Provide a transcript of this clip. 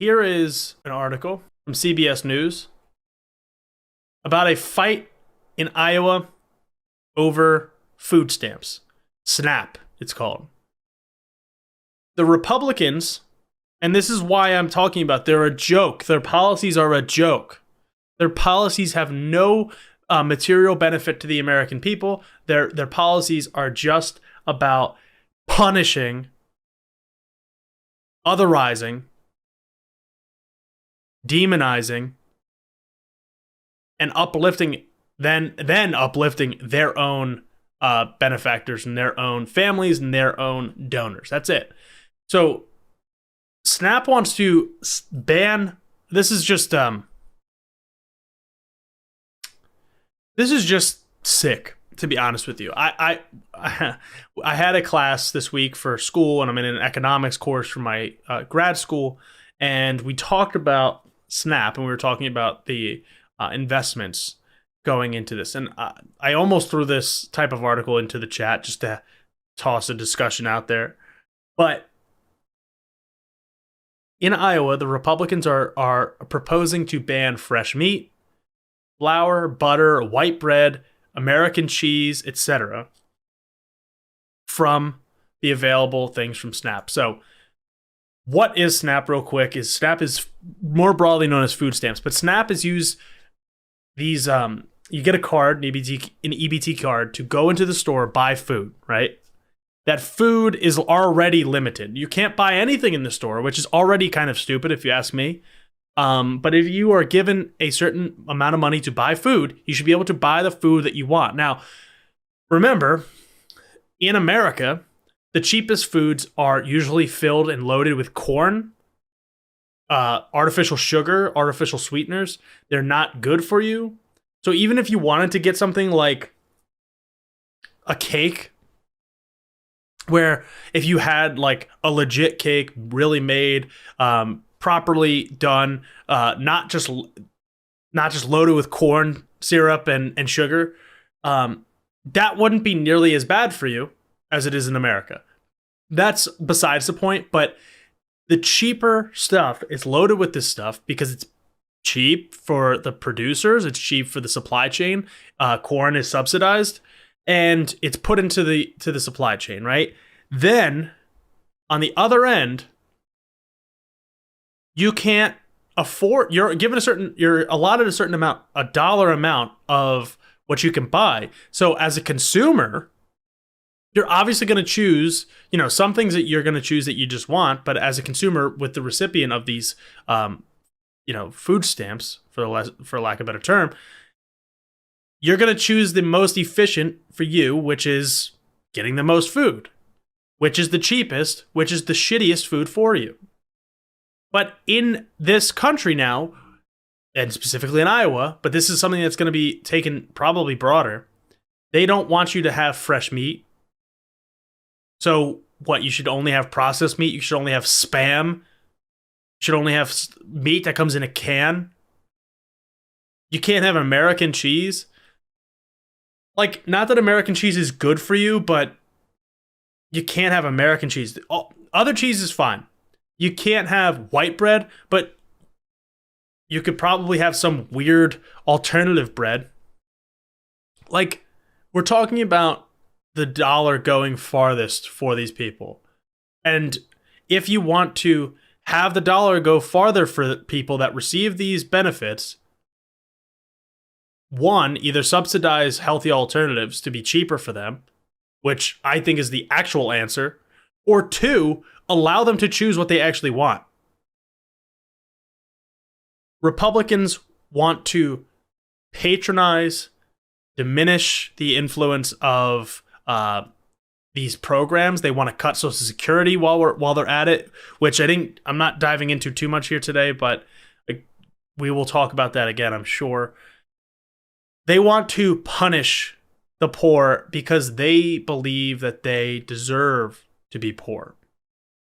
Here is an article from CBS News about a fight in Iowa over food stamps. SNAP, it's called. The Republicans, and this is why I'm talking about, they're a joke. Their policies are a joke. Their policies have no material benefit to the American people. Their policies are just about punishing, otherizing, demonizing, and uplifting, then uplifting their own benefactors and their own families and their own donors. That's it. So SNAP wants to ban. This is just sick, to be honest with you. I had a class this week for school, and I'm in an economics course for my grad school, and we talked about SNAP, and we were talking about the investments going into this. And I almost threw this type of article into the chat just to toss a discussion out there. But in Iowa, the Republicans are proposing to ban fresh meat, flour, butter, white bread, American cheese, etc. from the available things from SNAP. So what is SNAP, real quick? SNAP is more broadly known as food stamps, but SNAP is used these you get a card, an EBT card, to go into the store, buy food, right? That food is already limited. You can't buy anything in the store, which is already kind of stupid if you ask me. But if you are given a certain amount of money to buy food, you should be able to buy the food that you want. Now, remember, in America, the cheapest foods are usually filled and loaded with corn, artificial sugar, artificial sweeteners. They're not good for you. So even if you wanted to get something like a cake, where if you had like a legit cake, really made, properly done, not just loaded with corn syrup and sugar, that wouldn't be nearly as bad for you as it is in America. That's besides the point, but the cheaper stuff is loaded with this stuff because it's cheap for the producers, it's cheap for the supply chain. Corn is subsidized, and it's put into the supply chain, right? Then on the other end, you can't afford, you're allotted a certain amount, a dollar amount of what you can buy. So as a consumer, you're obviously going to choose, some things that you're going to choose that you just want, but as a consumer with the recipient of these food stamps, for lack of a better term, you're going to choose the most efficient for you, which is getting the most food, which is the cheapest, which is the shittiest food for you. But in this country now, and specifically in Iowa, but this is something that's going to be taken probably broader, they don't want you to have fresh meat. So what, you should only have processed meat? You should only have Spam? You should only have meat that comes in a can? You can't have American cheese? Like, not that American cheese is good for you, but you can't have American cheese. Other cheese is fine. You can't have white bread, but you could probably have some weird alternative bread. Like, we're talking about the dollar going farthest for these people. And if you want to have the dollar go farther for the people that receive these benefits, one, either subsidize healthy alternatives to be cheaper for them, which I think is the actual answer, or two, allow them to choose what they actually want. Republicans want to patronize, diminish the influence of these programs. They want to cut Social Security while they're at it, which I'm not diving into too much here today, but we will talk about that again, I'm sure. They want to punish the poor because they believe that they deserve to be poor.